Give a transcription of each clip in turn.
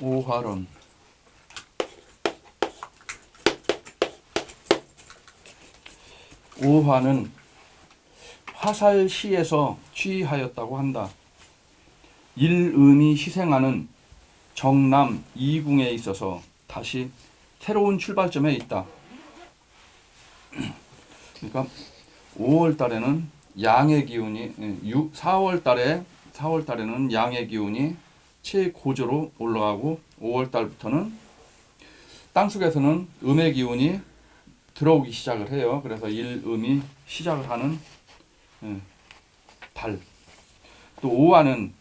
오화론. 오화는 화살시에서 취하였다고 한다. 일음이 희생하는 정남 이궁에 있어서 다시 새로운 출발점에 있다. 그러니까 5월 달에는 양의 기운이 4월 달에는 양의 기운이 최고조로 올라가고 5월 달부터는 땅속에서는 음의 기운이 들어오기 시작을 해요. 그래서 일음이 시작을 하는 달. 또 오화는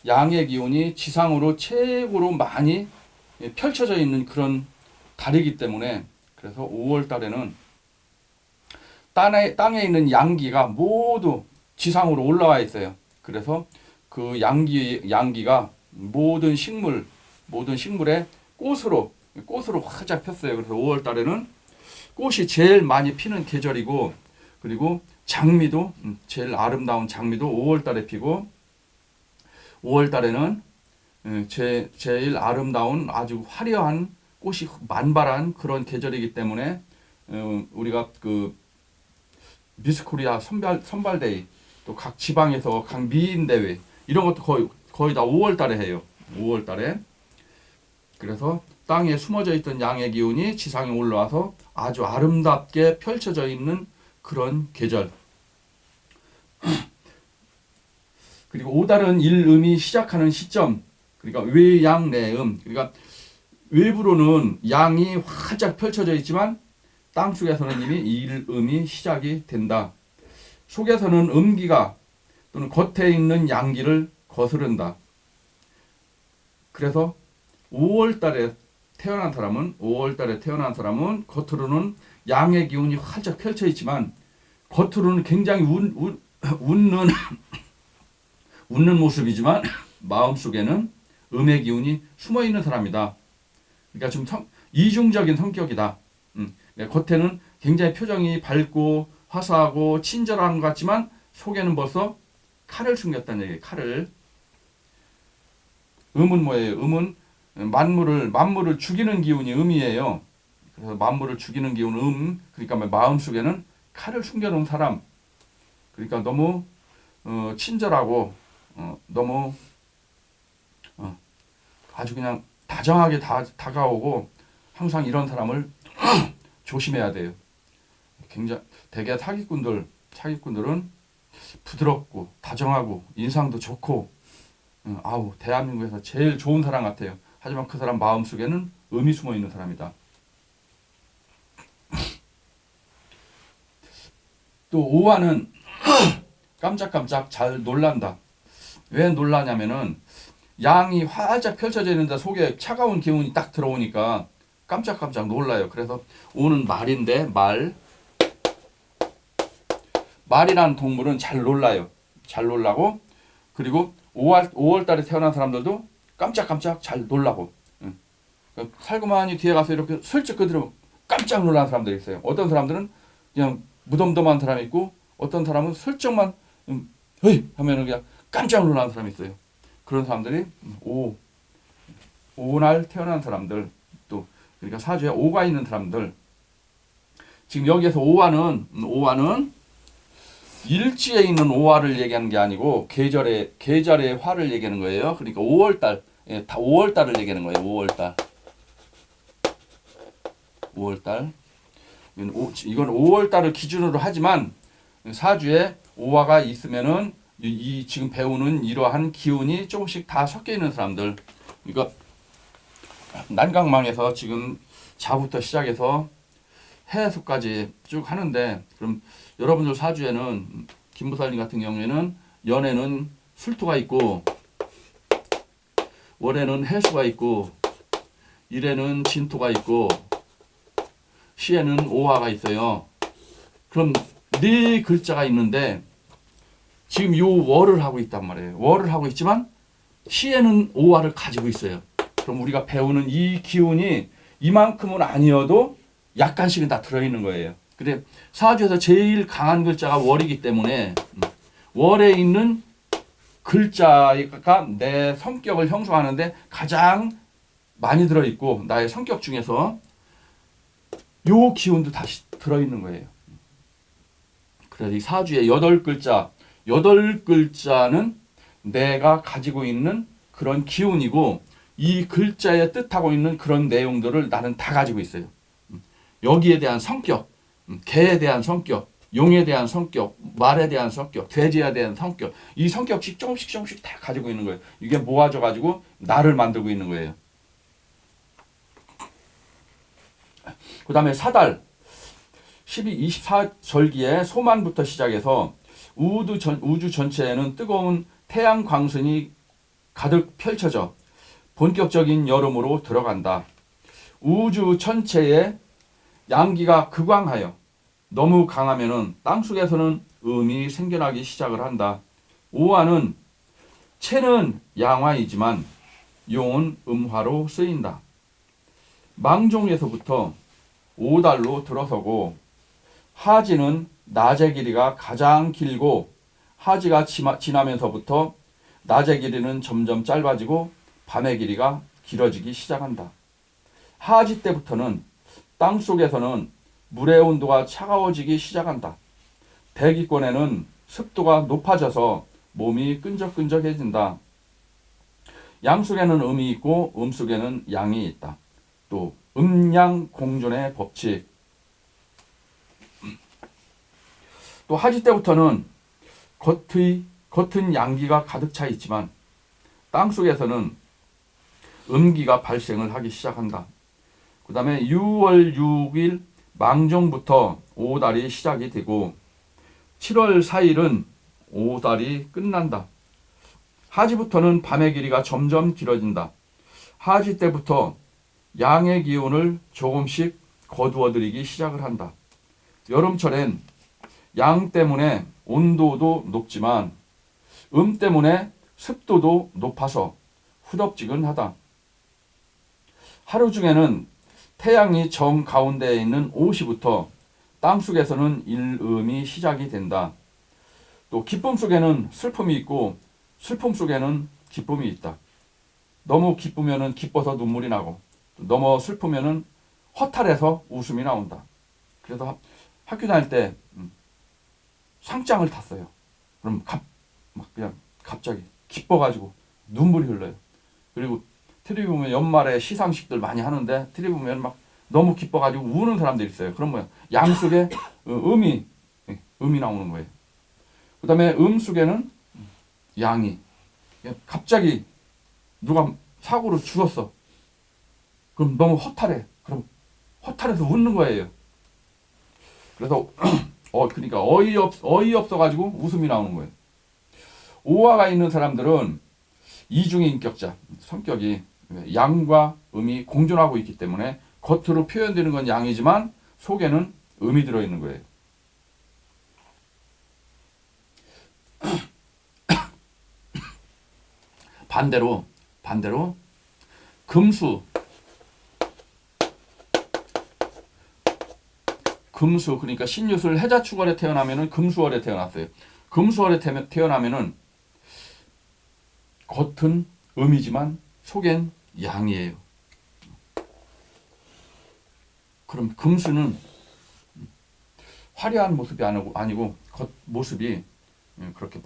양의 기운이 지상으로 최고로 많이 펼쳐져 있는 그런 달이기 때문에 그래서 5월 달에는 땅에 있는 양기가 모두 지상으로 올라와 있어요. 그래서 그 양기가 모든 식물의 꽃으로 활짝 폈어요. 그래서 5월 달에는 꽃이 제일 많이 피는 계절이고, 그리고 장미도 제일 아름다운 장미도 5월 달에 피고, 5월 달에는 제일 아름다운 아주 화려한 꽃이 만발한 그런 계절이기 때문에 우리가 그 미스코리아 선발대회, 또 각 지방에서 각 미인 대회 이런 것도 거의 다 5월 달에 해요. 5월 달에. 그래서 땅에 숨어져 있던 양의 기운이 지상에 올라와서 아주 아름답게 펼쳐져 있는 그런 계절. 그리고 5달은 일음이 시작하는 시점. 그러니까 외양 내음. 그러니까 외부로는 양이 활짝 펼쳐져 있지만 땅속에서는 이미 일음이 시작이 된다. 속에서는 음기가 또는 겉에 있는 양기를 거스른다. 그래서 5월 달에 태어난 사람은 겉으로는 양의 기운이 활짝 펼쳐 있지만 겉으로는 굉장히 웃는 모습이지만 마음속에는 음의 기운이 숨어 있는 사람이다. 그러니까 좀 이중적인 성격이다. 겉에는 굉장히 표정이 밝고 화사하고 친절한 것 같지만 속에는 벌써 칼을 숨겼다는 얘기예요. 칼을. 음은 뭐예요? 음은 만물을 죽이는 기운이 음이에요. 그래서 만물을 죽이는 기운은 그러니까 마음 속에는 칼을 숨겨놓은 사람. 그러니까 너무 친절하고 너무 아주 그냥 다정하게 다가오고 항상 이런 사람을 조심해야 돼요. 굉장히 대개 사기꾼들은 부드럽고 다정하고 인상도 좋고 대한민국에서 제일 좋은 사람 같아요. 하지만 그 사람 마음속에는 음이 숨어 있는 사람이다. 또 오화는 깜짝깜짝 잘 놀란다. 왜 놀라냐면은 양이 활짝 펼쳐져 있는데 속에 차가운 기운이 딱 들어오니까 깜짝깜짝 놀라요. 그래서 오는 말인데 말이라는 동물은 잘 놀라요. 잘 놀라고, 그리고 5월 달에 태어난 사람들도 깜짝깜짝 잘 놀라고. 살고만이 뒤에 가서 이렇게 슬쩍 그대로 깜짝 놀라는 사람들이 있어요. 어떤 사람들은 그냥 무덤덤한 사람이 있고, 어떤 사람은 슬쩍만 헤이 하면은 그냥 깜짝 놀라는 사람이 있어요. 그런 사람들이 오날 태어난 사람들, 또 그러니까 사주에 오가 있는 사람들. 지금 여기에서 오화는 일지에 있는 오화를 얘기하는 게 아니고 계절의 화를 얘기하는 거예요. 그러니까 5월달, 다 5월달을 얘기하는 거예요. 5월달. 이건 5월달을 기준으로 하지만 사주에 오화가 있으면은 이 지금 배우는 이러한 기운이 조금씩 다 섞여 있는 사람들. 그러니까 난강망에서 지금 자부터 시작해서 해수까지 쭉 하는데, 그럼 여러분들 사주에는 김부살님 같은 경우에는 연에는 술토가 있고, 월에는 해수가 있고, 일에는 진토가 있고, 시에는 오화가 있어요. 그럼 네 글자가 있는데 지금 요 월을 하고 있단 말이에요. 월을 하고 있지만 시에는 오화를 가지고 있어요. 그럼 우리가 배우는 이 기운이 이만큼은 아니어도 약간씩은 다 들어있는 거예요. 근데 사주에서 제일 강한 글자가 월이기 때문에 월에 있는 글자가 내 성격을 형성하는데 가장 많이 들어있고 나의 성격 중에서 요 기운도 다시 들어있는 거예요. 그래서 이 사주의 8글자, 8글자는 내가 가지고 있는 그런 기운이고 이 글자에 뜻하고 있는 그런 내용들을 나는 다 가지고 있어요. 여기에 대한 성격, 개에 대한 성격, 용에 대한 성격, 말에 대한 성격, 돼지에 대한 성격, 이 성격씩 조금씩 다 가지고 있는 거예요. 이게 모아져 가지고 나를 만들고 있는 거예요. 그 다음에 사달 24절기에 소만부터 시작해서 우주 전체에는 뜨거운 태양 광선이 가득 펼쳐져 본격적인 여름으로 들어간다. 우주 전체에 양기가 극왕하여 너무 강하면은 땅속에서는 음이 생겨나기 시작을 한다. 오화는 체는 양화이지만 용은 음화로 쓰인다. 망종에서부터 오달로 들어서고 하지는 낮의 길이가 가장 길고 하지가 지나면서부터 낮의 길이는 점점 짧아지고 밤의 길이가 길어지기 시작한다. 하지 때부터는 땅속에서는 물의 온도가 차가워지기 시작한다. 대기권에는 습도가 높아져서 몸이 끈적끈적해진다. 양 속에는 음이 있고 음 속에는 양이 있다. 또 음양 공존의 법칙. 또 하지 때부터는 겉은 양기가 가득 차 있지만 땅속에서는 음기가 발생을 하기 시작한다. 그 다음에 6월 6일 망종부터 오달이 시작이 되고 7월 4일은 오달이 끝난다. 하지부터는 밤의 길이가 점점 길어진다. 하지 때부터 양의 기운을 조금씩 거두어들이기 시작을 한다. 여름철엔 양 때문에 온도도 높지만 음 때문에 습도도 높아서 후덥지근하다. 하루 중에는 태양이 정 가운데에 있는 오시부터 땅속에서는 일음이 시작이 된다. 또 기쁨 속에는 슬픔이 있고 슬픔 속에는 기쁨이 있다. 너무 기쁘면은 기뻐서 눈물이 나고 너무 슬프면은 허탈해서 웃음이 나온다. 그래서 학교 다닐 때 상장을 탔어요. 그럼 막 그냥 갑자기 기뻐가지고 눈물이 흘러요. 그리고 TV 보면 연말에 시상식들 많이 하는데 TV 보면 막 너무 기뻐가지고 우는 사람들이 있어요. 그런 뭐야? 양 속에 음이 나오는 거예요. 그 다음에 음 속에는 양이 갑자기 누가 사고로 죽었어. 그럼 너무 허탈해. 그럼 허탈해서 웃는 거예요. 그래서 그러니까 어이없어가지고 웃음이 나오는 거예요. 오화가 있는 사람들은 이중인격자, 성격이 양과 음이 공존하고 있기 때문에 겉으로 표현되는 건 양이지만 속에는 음이 들어있는 거예요. 반대로 금수 그러니까 신유술 해자축월에 태어나면은 금수월에 태어났어요. 금수월에 태어나면은 겉은 음이지만 속엔 양이에요. 그럼 금수는 화려한 모습이 아니고 겉 모습이 그렇게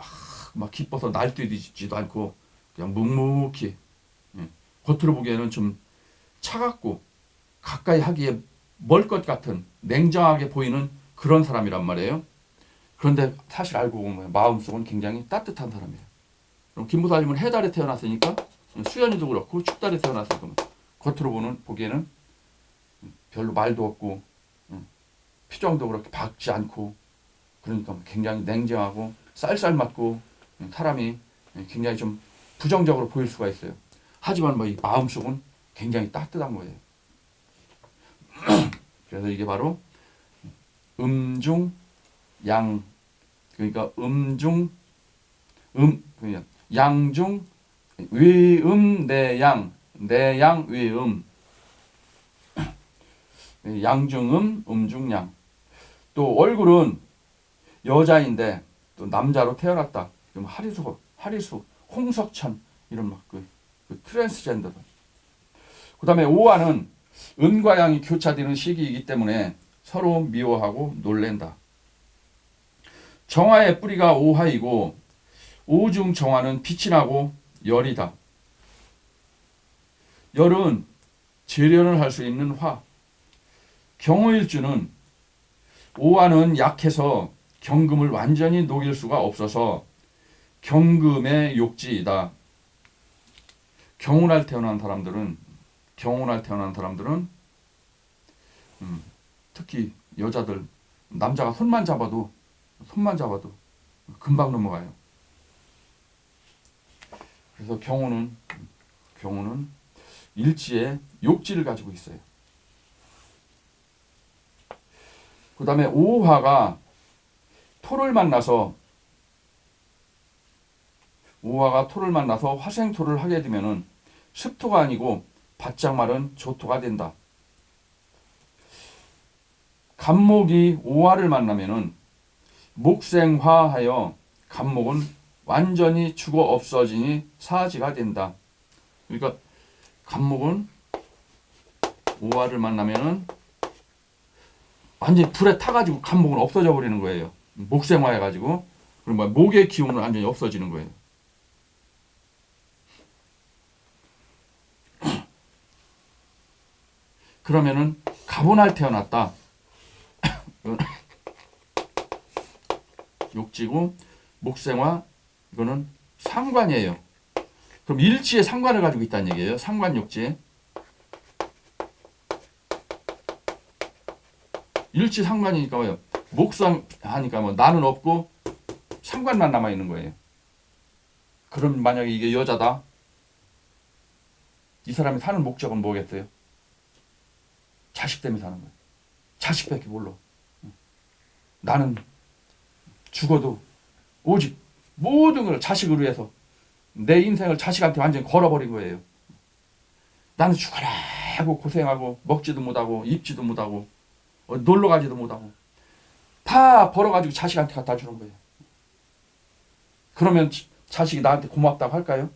막 기뻐서 날뛰지도 않고 그냥 묵묵히 겉으로 보기에는 좀 차갑고 가까이 하기에 멀 것 같은 냉정하게 보이는 그런 사람이란 말이에요. 그런데 사실 알고 보면 마음속은 굉장히 따뜻한 사람이에요. 그럼 김보살님은 해달에 태어났으니까 수연이도 그렇고 축달에 태어났으니까 겉으로 보기에는 별로 말도 없고 표정도 그렇게 밝지 않고 그러니까 굉장히 냉정하고 쌀쌀맞고 사람이 굉장히 좀 부정적으로 보일 수가 있어요. 하지만 이 마음속은 굉장히 따뜻한 거예요. 그래서 이게 바로 음중 양 그러니까 그냥 양중 위음 내양 위음 양중음 음중양. 또 얼굴은 여자인데 또 남자로 태어났다. 그럼 하리수 홍석천 이런 막 그 트랜스젠더들. 그다음에 오화는 음과 양이 교차되는 시기이기 때문에 서로 미워하고 놀랜다. 정화의 뿌리가 오화이고 오중 정화는 빛이 나고 열이다. 열은 재련을 할 수 있는 화. 경호일주는 오화는 약해서 경금을 완전히 녹일 수가 없어서 경금의 욕지이다. 경운할 태어난 사람들은 특히 여자들 남자가 손만 잡아도 금방 넘어가요. 그래서 경우는 일지에 욕지를 가지고 있어요. 그 다음에 오화가 토를 만나서 화생토를 하게 되면은 습토가 아니고 바짝 마른 조토가 된다. 간목이 오화를 만나면은 목생화하여 간목은 완전히 죽어 없어지니 사지가 된다. 그러니까 간목은 오화를 만나면은 완전히 불에 타가지고 간목은 없어져 버리는 거예요. 목생화해가지고 그럼 목의 기운은 완전히 없어지는 거예요. 그러면은 가본할 태어났다. 욕지고 목생화 이거는 상관이에요. 그럼 일지에 상관을 가지고 있다는 얘기예요. 상관욕지. 일지 상관이니까 뭐예요? 목상 하니까 뭐 나는 없고 상관만 남아 있는 거예요. 그럼 만약에 이게 여자다. 이 사람이 사는 목적은 뭐겠어요? 자식 때문에 사는 거예요. 자식밖에 몰라. 나는 죽어도 오직 모든 걸 자식을 위해서 내 인생을 자식한테 완전히 걸어버린 거예요. 나는 죽어라 하고 고생하고 먹지도 못하고 입지도 못하고 놀러 가지도 못하고 다 벌어가지고 자식한테 갖다 주는 거예요. 그러면 자식이 나한테 고맙다고 할까요?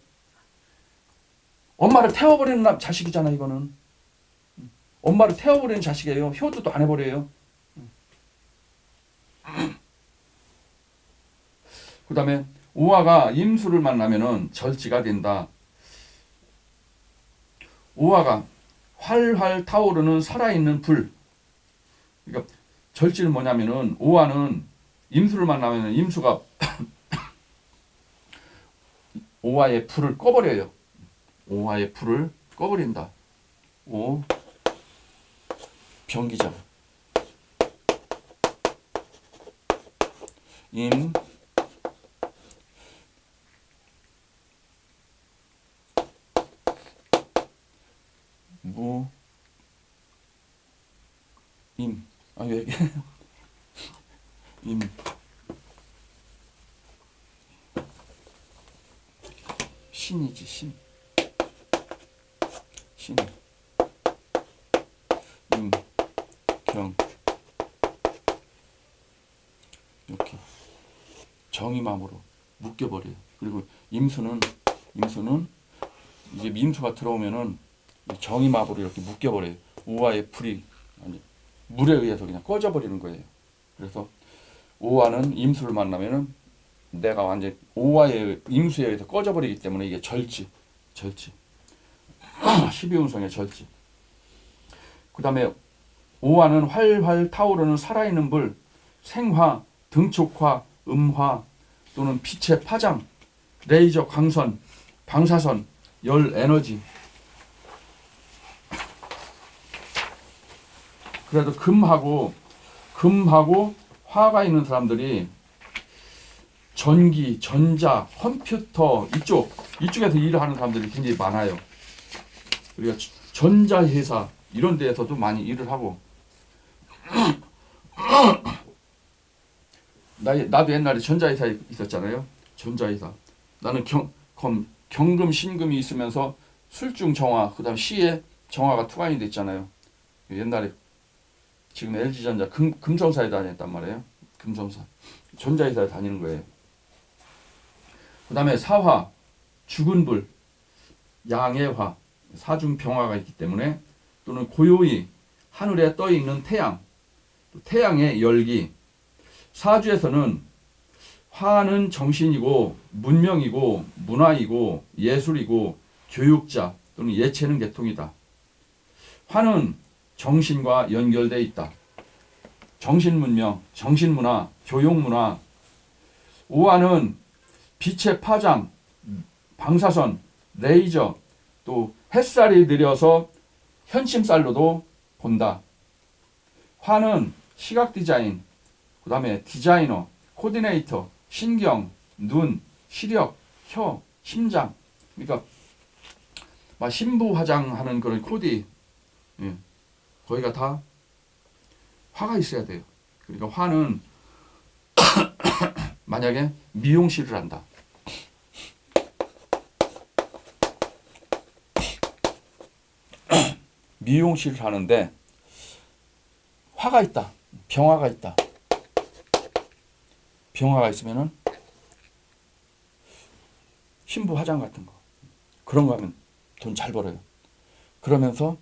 엄마를 태워버리는 자식이잖아 이거는. 엄마를 태워버리는 자식이에요. 효도도 안 해버려요. 그 다음에 오화가 임수를 만나면은 절지가 된다. 오화가 활활 타오르는 살아있는 불. 그러니까 절지는 뭐냐면은 오화는 임수를 만나면은 임수가 오화의 불을 꺼버려요. 오화의 불을 꺼버린다. 오 병기자. 임 무 임 왜 임 신이지 신 임 경 이렇게 정임함으로 묶여버려요. 그리고 임수는 이제 임수가 들어오면은 정임합으로 이렇게 묶여버려요. 오화의 불이 아니 물에 의해서 그냥 꺼져버리는 거예요. 그래서 오화는 임수를 만나면은 내가 완전 오화의 임수에 의해서 꺼져버리기 때문에 이게 절지 12운성의 절지. 그 다음에 오화는 활활 타오르는 살아있는 불, 생화, 등촉화, 음화 또는 빛의 파장, 레이저 광선, 방사선, 열 에너지. 그래도 금하고 화가 있는 사람들이 전기, 전자, 컴퓨터 이쪽에서 일을 하는 사람들이 굉장히 많아요. 우리가 전자회사 이런 데에서도 많이 일을 하고 나도 옛날에 전자회사에 있었잖아요. 전자회사. 나는 경금, 신금이 있으면서 술중 정화, 그 다음 시에 정화가 투과이 됐잖아요. 옛날에 지금 LG전자 금성사에 다녔단 말이에요. 금성사. 전자회사에 다니는 거예요. 그 다음에 사화. 죽은 불, 양의 화, 사중 병화가 있기 때문에 또는 고요히 하늘에 떠 있는 태양, 태양의 열기. 사주에서는 화는 정신이고 문명이고 문화이고 예술이고 교육자 또는 예체능 계통이다. 화는 정신과 연결되어 있다. 정신문명, 정신문화, 교육문화. 오화는 빛의 파장, 방사선, 레이저, 또 햇살이 느려서 현심살로도 본다. 화는 시각 디자인, 그 다음에 디자이너, 코디네이터, 신경, 눈, 시력, 혀, 심장. 그러니까 막 신부 화장하는 그런 코디, 예, 거기가 다 화가 있어야 돼요. 그러니까 화는 만약에 미용실을 한다. 미용실을 하는데 화가 있다. 병화가 있다. 병화가 있으면은 신부 화장 같은 거 그런 거 하면 돈 잘 벌어요. 그러면서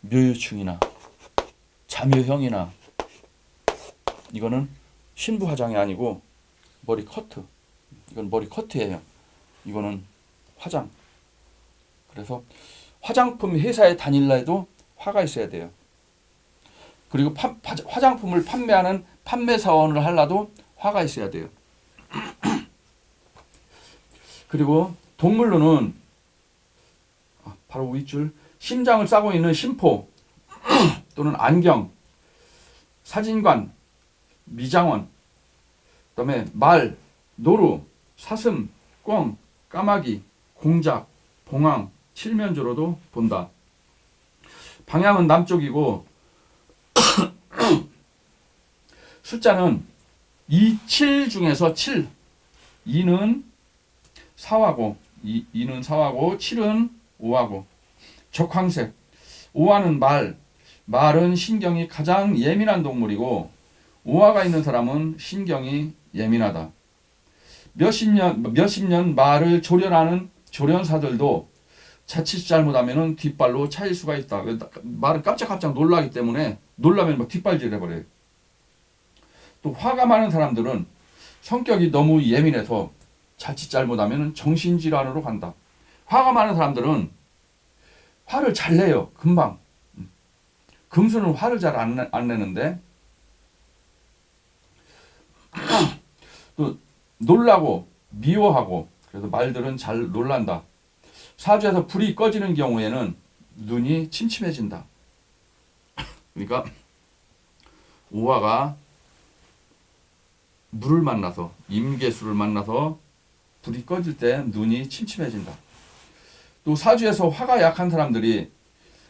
묘유충이나 자묘형이나 이거는 신부 화장이 아니고 머리 커트. 이건 머리 커트예요. 이거는 화장. 그래서 화장품 회사에 다닐라 해도 화가 있어야 돼요. 그리고 화장품을 판매하는 판매사원을 하려도 화가 있어야 돼요. 그리고 동물로는 바로 윗줄 심장을 싸고 있는 심포 또는 안경, 사진관, 미장원, 그다음에 말, 노루, 사슴, 꿩, 까마귀, 공작, 봉황, 칠면조로도 본다. 방향은 남쪽이고 숫자는 2, 7 중에서 7. 2는 4화고 2는 4화고 7은 5화고 적황색. 5화는 말. 말은 신경이 가장 예민한 동물이고 5화가 있는 사람은 신경이 예민하다. 몇십 년 말을 조련하는 조련사들도 자칫 잘못하면 뒷발로 차일 수가 있다. 말은 깜짝깜짝 놀라기 때문에 놀라면 막 뒷발질 해버려요. 또 화가 많은 사람들은 성격이 너무 예민해서 자칫 잘못하면 정신질환으로 간다. 화가 많은 사람들은 화를 잘 내요. 금방. 금수는 화를 잘 안 내는데 또 놀라고 미워하고 그래서 말들은 잘 놀란다. 사주에서 불이 꺼지는 경우에는 눈이 침침해진다. 그러니까 오화가 물을 만나서 임계수를 만나서 불이 꺼질 때 눈이 침침해진다. 또 사주에서 화가 약한 사람들이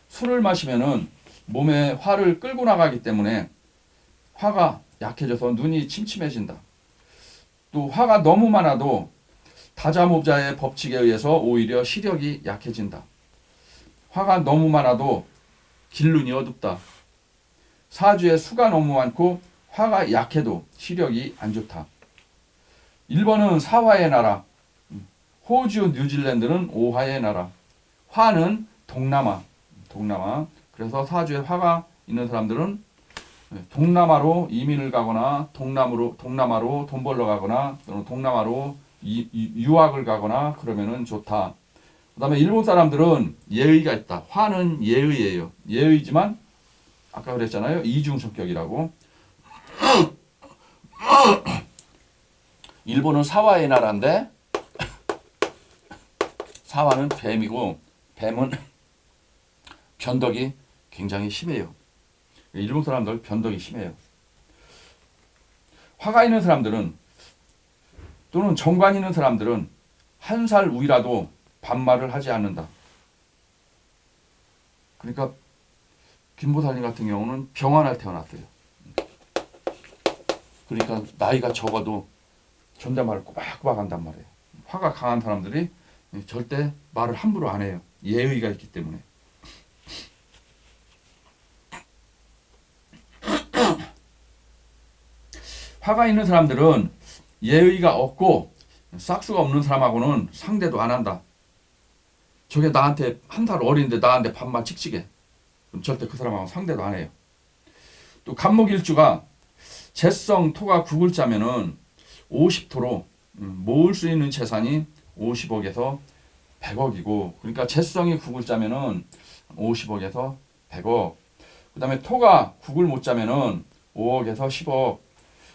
술을 마시면은 몸에 화를 끌고 나가기 때문에 화가 약해져서 눈이 침침해진다. 또 화가 너무 많아도 다자모자의 법칙에 의해서 오히려 시력이 약해진다. 화가 너무 많아도 길눈이 어둡다. 사주에 수가 너무 많고 화가 약해도 시력이 안 좋다. 일본은 사화의 나라, 호주, 뉴질랜드는 오화의 나라. 화는 동남아. 그래서 사주에 화가 있는 사람들은 동남아로 이민을 가거나 동남아로 돈 벌러 가거나 또는 동남아로 유학을 가거나 그러면은 좋다. 그다음에 일본 사람들은 예의가 있다. 화는 예의예요. 예의지만 아까 그랬잖아요. 이중 성격이라고. 일본은 사화의 나라인데 사화는 뱀이고 뱀은 변덕이 굉장히 심해요. 일본 사람들 변덕이 심해요. 화가 있는 사람들은 또는 정관 있는 사람들은 한 살 위라도 반말을 하지 않는다. 그러니까 김보살님 같은 경우는 병환할 태어났어요. 그러니까 나이가 적어도 존댓말을 꼬박꼬박 한단 말이에요. 화가 강한 사람들이 절대 말을 함부로 안 해요. 예의가 있기 때문에. 화가 있는 사람들은 예의가 없고 싹수가 없는 사람하고는 상대도 안 한다. 저게 나한테 한 살 어린데 나한테 반말 칙칙해. 그럼 절대 그 사람하고 상대도 안 해요. 또 간목일주가 재성 토가 9글자면은 50토로 모을 수 있는 재산이 50억에서 100억이고, 그러니까 재성이 9글자면은 50억에서 100억. 그 다음에 토가 9글 못 자면은 5억에서 10억.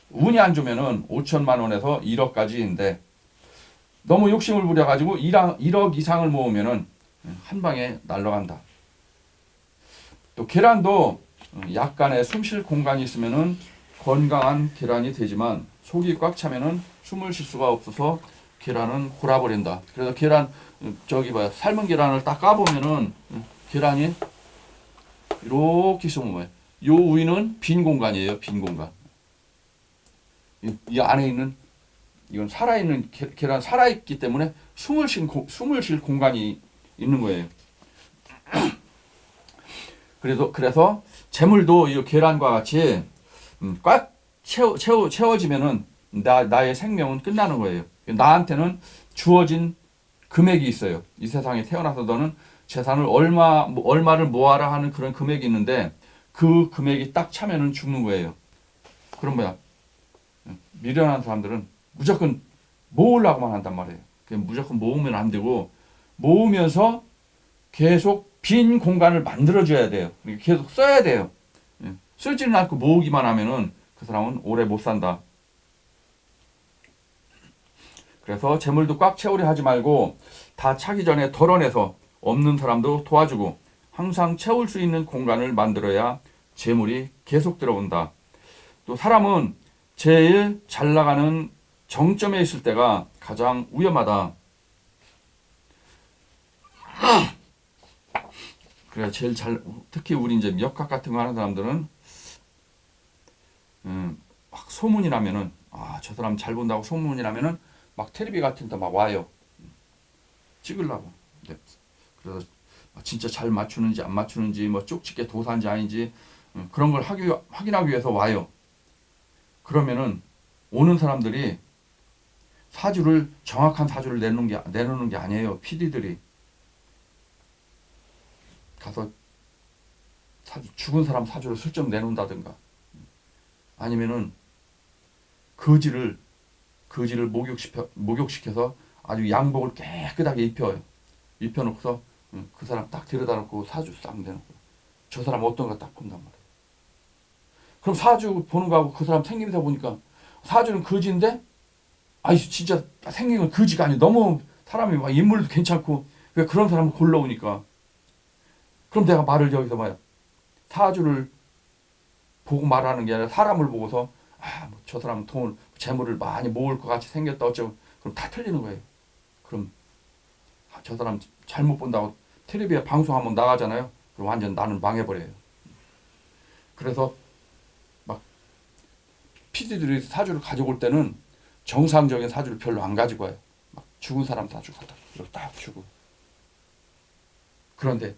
운이 안 좋으면은 5천만 원에서 1억까지인데, 너무 욕심을 부려가지고 1억 이상을 모으면은 한 방에 날아간다. 또 계란도 약간의 숨 쉴 공간이 있으면은 건강한 계란이 되지만 속이 꽉 차면은 숨을 쉴 수가 없어서 계란은 골아버린다. 그래서 계란 삶은 계란을 딱 까보면은 계란이 이렇게 숨은 거예요. 요 위는 빈 공간이에요. 빈 공간. 이 안에 있는 이건 살아있는 계란 살아있기 때문에 숨을 쉴 공간이 있는 거예요. 그래서 재물도 이 계란과 같이 꽉 채워지면은 나의 생명은 끝나는 거예요. 나한테는 주어진 금액이 있어요. 이 세상에 태어나서 너는 재산을 얼마를 모아라 하는 그런 금액이 있는데 그 금액이 딱 차면은 죽는 거예요. 그럼 뭐야? 미련한 사람들은 무조건 모으려고만 한단 말이에요. 무조건 모으면 안 되고 모으면서 계속 빈 공간을 만들어줘야 돼요. 계속 써야 돼요. 쓰지는 않고 모으기만 하면은 그 사람은 오래 못 산다. 그래서 재물도 꽉 채우려 하지 말고 다 차기 전에 덜어내서 없는 사람도 도와주고 항상 채울 수 있는 공간을 만들어야 재물이 계속 들어온다. 또 사람은 제일 잘 나가는 정점에 있을 때가 가장 위험하다. 그래 제일 특히 우리 이제 역학 같은 거 하는 사람들은 막 소문이 나면은 저 사람 잘 본다고 소문이 나면은 막 텔레비 같은 데 막 와요. 찍으려고. 네. 그래서 진짜 잘 맞추는지 안 맞추는지 뭐 쪽집게 도사인지 아닌지 그런 걸 확인하기 위해서 와요. 그러면은 오는 사람들이 정확한 사주를 내놓는 게 아니에요. PD들이 가서 죽은 사람 사주를 슬쩍 내놓는다든가 아니면은 거지를 목욕시켜서 아주 양복을 깨끗하게 입혀놓고서 그 사람 딱 데려다 놓고 사주 싹 내놓고 저 사람 어떤가 딱 본단 말이에요. 그럼 사주 보는 거하고 그 사람 생김새 보니까 사주는 거지인데 진짜 생긴 건 거지가 아니고 너무 사람이 막 인물도 괜찮고 왜 그런 사람을 골라오니까 그럼 내가 말을 여기서 봐요. 사주를 보고 말하는 게 아니라 사람을 보고서 저 사람은 재물을 많이 모을 것 같이 생겼다 어쩌고 그럼 다 틀리는 거예요. 그럼 저 사람 잘못 본다고 텔레비에 방송 한번 나가잖아요. 그럼 완전 나는 망해버려요. 그래서 막 PD들이 사주를 가져올 때는 정상적인 사주를 별로 안 가지고 와요. 막 죽은 사람 사주 갖다 이렇게 딱 주고. 그런데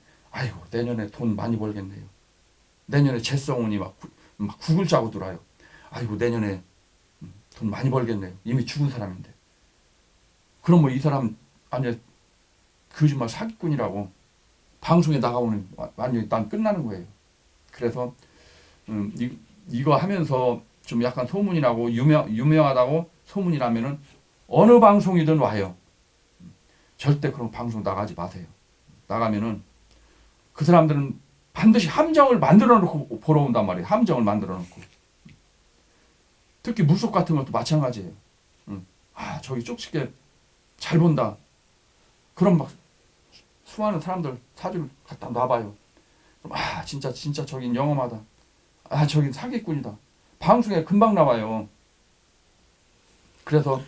내년에 돈 많이 벌겠네요. 내년에 재성운이 막 9글자고 들어와요. 내년에 돈 많이 벌겠네요. 이미 죽은 사람인데. 그럼 뭐 이 사람 아니 거짓말 사기꾼이라고 방송에 나가오는 완전히 난 끝나는 거예요. 그래서 이거 하면서 좀 약간 소문이 나고 유명하다고 소문이 나면은 어느 방송이든 와요. 절대 그런 방송 나가지 마세요. 나가면은 그 사람들은 반드시 함정을 만들어 놓고 보러 온단 말이에요. 함정을 만들어 놓고. 특히 무속 같은 것도 마찬가지예요. 저기 쪽집게 잘 본다. 그럼 막 수많은 사람들 사주를 갖다 놔봐요. 그럼 진짜 저긴 영험하다. 저긴 사기꾼이다. 방송에 금방 나와요. 그래서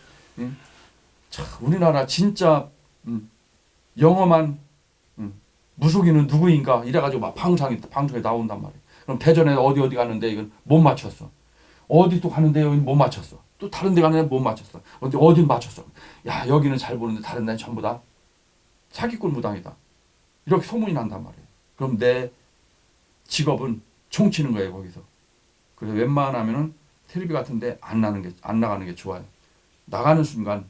우리나라 진짜 영험한 무속인은 누구인가 이래가지고 막 방송에 나온단 말이에요. 그럼 대전에 어디 가는데 이건 못 맞췄어. 어디 또 가는데 여기 못 맞췄어. 또 다른 데 가는데 못 맞췄어. 어딘 맞췄어. 여기는 잘 보는데 다른 데는 전부 다 사기꾼 무당이다. 이렇게 소문이 난단 말이에요. 그럼 내 직업은 종치는 거예요, 거기서. 그래서 웬만하면은 텔레비 같은데 안 나가는 게 좋아요. 나가는 순간,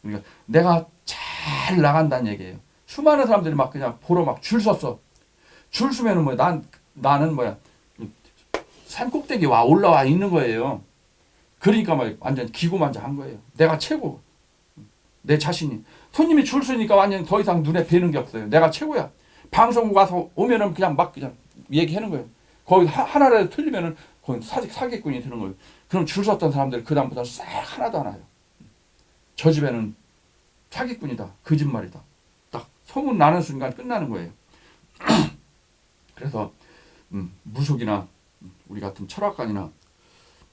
그러니까 내가 잘 나간다는 얘기예요. 수많은 사람들이 막 그냥 보러 막 줄 섰어. 줄 서면은 뭐야? 나는 뭐야? 산 꼭대기 올라와 있는 거예요. 그러니까 막 완전 기고만장한 거예요. 내가 최고. 내 자신이. 손님이 줄 서니까 완전 더 이상 눈에 뵈는 게 없어요. 내가 최고야. 방송국 와서 오면은 그냥 막 그냥 얘기하는 거예요. 거기 하나라도 틀리면은 거기 사기꾼이 되는 거예요. 그럼 줄 섰던 사람들 그다음부터 싹 하나도 안 와요. 저 집에는 사기꾼이다. 거짓말이다. 딱 소문 나는 순간 끝나는 거예요. 그래서 무속이나 우리 같은 철학관이나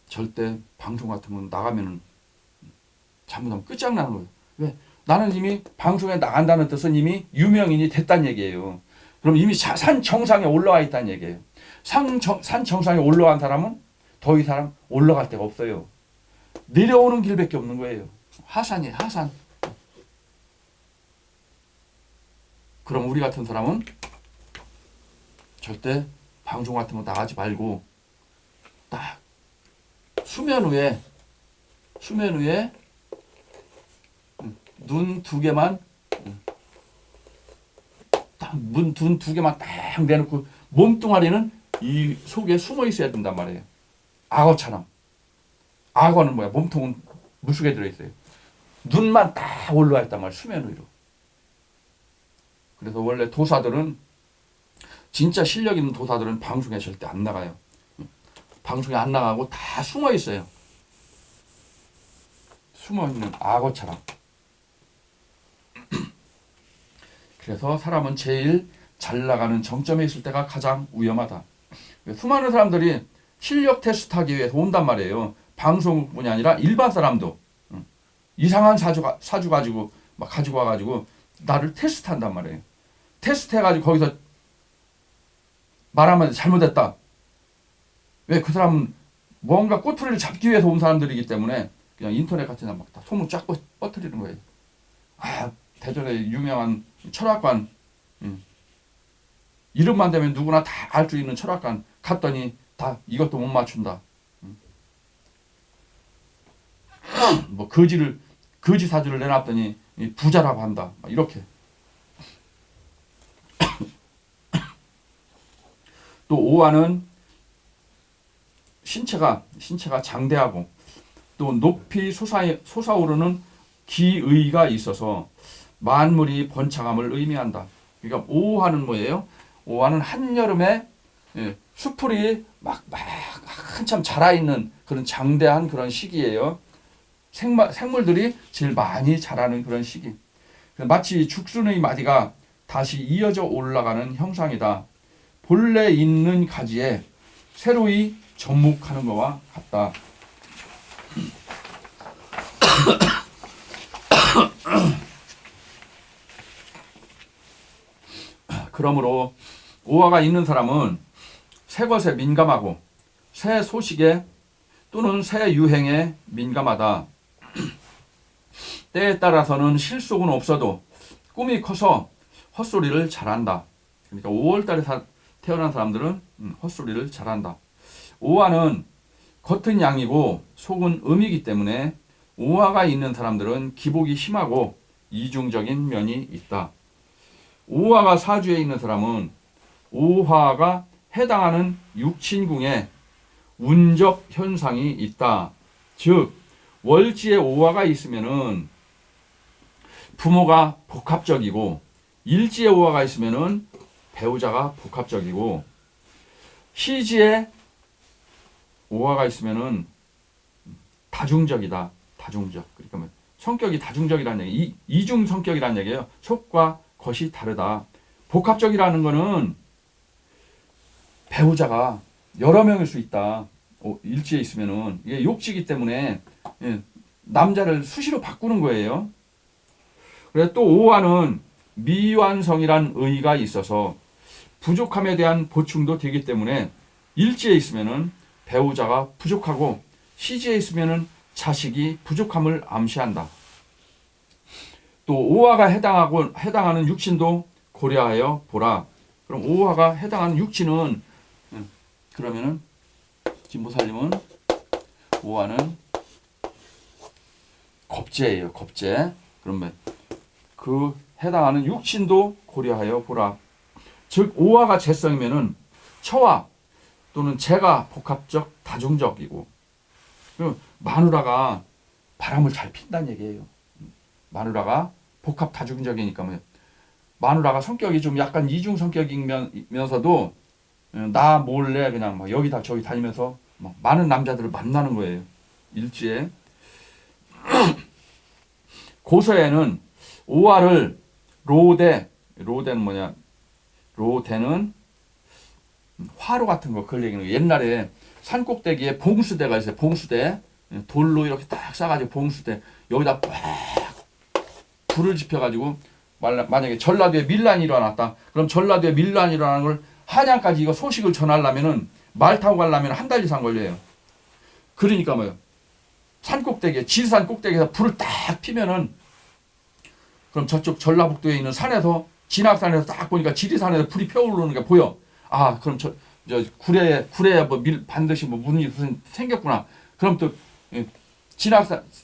절대 방송 같은 건 나가면은 잘못하면 끝장나는 거예요. 왜? 나는 이미 방송에 나간다는 뜻은 이미 유명인이 됐다는 얘기예요. 그럼 이미 산 정상에 올라와 있다는 얘기예요. 산 정상에 올라간 사람은 더 이상 올라갈 데가 없어요. 내려오는 길밖에 없는 거예요. 하산이에요, 하산. 그럼 우리 같은 사람은 절대 방송 같은 거 나가지 말고 딱 수면 위에 눈 두 개만 딱 눈 두 개만 딱 내놓고 몸뚱아리는 이 속에 숨어 있어야 된단 말이에요. 악어처럼. 악어는 뭐야? 몸통은 물속에 들어있어요. 눈만 딱 올라와 있단 말이에요. 수면 위로. 그래서 원래 도사들은 진짜 실력 있는 도사들은 방송에 절대 안 나가요. 방송에 안 나가고 다 숨어 있어요. 숨어 있는 악어처럼. 그래서 사람은 제일 잘 나가는 정점에 있을 때가 가장 위험하다. 수많은 사람들이 실력 테스트하기 위해서 온단 말이에요. 방송뿐이 아니라 일반 사람도 이상한 사주 가지고 막 가지고 와가지고 나를 테스트한단 말이에요. 테스트해가지고 거기서 말하면 잘못했다. 왜? 그 사람은 뭔가 꼬투리를 잡기 위해서 온 사람들이기 때문에 그냥 인터넷 같은 데 막 다 소문 쫙 뻗뜨리는 거예요. 아, 대전에 유명한 철학관, 이름만 되면 누구나 다 알 수 있는 철학관 갔더니 다 이것도 못 맞춘다. 뭐 거지 사주를 내놨더니 부자라고 한다. 이렇게. 또 오화는 신체가 장대하고 또 높이 솟아오르는 기의가 있어서 만물이 번창함을 의미한다. 그러니까 오화는 뭐예요? 오화는 한여름에 수풀이 막 한참 자라있는 그런 장대한 그런 시기예요. 생물들이 제일 많이 자라는 그런 시기. 마치 죽순의 마디가 다시 이어져 올라가는 형상이다. 본래 있는 가지에 새로이 접목하는 것과 같다. 그러므로 오화가 있는 사람은 새 것에 민감하고 새 소식에 또는 새 유행에 민감하다. 때에 따라서는 실속은 없어도 꿈이 커서 헛소리를 잘한다. 그러니까 5월달에 태어난 사람들은 헛소리를 잘한다. 오화는 겉은 양이고 속은 음이기 때문에 오화가 있는 사람들은 기복이 심하고 이중적인 면이 있다. 오화가 사주에 있는 사람은 오화가 해당하는 육친궁에 운적 현상이 있다. 즉 월지에 오화가 있으면은 부모가 복합적이고 일지에 오화가 있으면은 배우자가 복합적이고 시지에 오화가 있으면은 다중적이다. 다중적. 그러니까 뭐 성격이 다중적이라는 얘기, 이중 성격이라는 얘기예요. 속과 겉이 다르다. 복합적이라는 거는 배우자가 여러 명일 수 있다. 일지에 있으면은 이게 욕지기 때문에 남자를 수시로 바꾸는 거예요. 그래서 또 오화는 미완성이란 의의가 있어서 부족함에 대한 보충도 되기 때문에 일지에 있으면은 배우자가 부족하고 시지에 있으면은 자식이 부족함을 암시한다. 또 오화가 해당하는 육친도 고려하여 보라. 그럼 오화가 해당하는 육친은 그러면은 진보살림은 오화는 겁제예요. 겁제. 그러면 그 해당하는 육신도 고려하여 보라. 즉 오화가 재성이면은 처와 또는 재가 복합적 다중적이고, 마누라가 바람을 잘 핀다는 얘기예요. 마누라가 복합 다중적이니까 뭐 마누라가 성격이 좀 약간 이중 성격이면서도 나 몰래 그냥 막 여기다 저기 다니면서 막 많은 남자들을 만나는 거예요. 일주에. 고서에는 오화를 로대는 뭐냐? 로대는 화로 같은 거 그걸 얘기하는 거예요. 옛날에 산 꼭대기에 봉수대가 있어요. 봉수대. 돌로 이렇게 딱 싸가지고 봉수대. 여기다 빡 불을 지펴가지고 만약에 전라도에 밀란이 일어났다. 그럼 전라도에 밀란이 일어나는 걸 한양까지 이거 소식을 전하려면은 말 타고 가려면 한 달 이상 걸려요. 그러니까 뭐요? 산 꼭대기에 지리산 꼭대기에서 불을 딱 피면은 그럼 저쪽 전라북도에 있는 산에서 진학산에서 딱 보니까 지리산에서 불이 펴오르는 게 보여. 아 그럼 저 구례에 뭐 반드시 뭐 문이 생겼구나. 그럼 또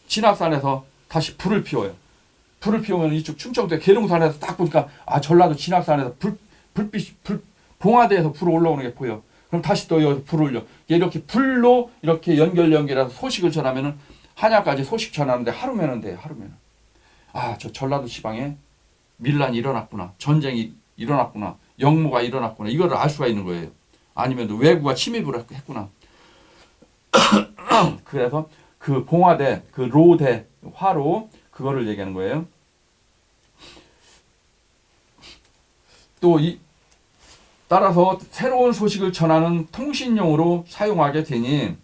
진학산에서 다시 불을 피워요. 불을 피우면 이쪽 충청도의 계룡산에서 딱 보니까 아 전라도 진학산에서 불빛 봉화대에서 불 올라오는 게 보여. 그럼 다시 또 여기 불을 올려. 이렇게 불로 이렇게 연결해서 소식을 전하면은 한양까지 소식 전하는데 하루면은 돼요. 하루면은. 아 저 전라도 지방에 밀란이 일어났구나. 전쟁이 일어났구나. 영모가 일어났구나. 이거를 알 수가 있는 거예요. 아니면 외구가 침입을 했구나. 그래서 그 봉화대, 그 로대, 화로 그거를 얘기하는 거예요. 또 따라서 새로운 소식을 전하는 통신용으로 사용하게 되니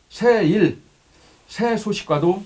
새 소식과도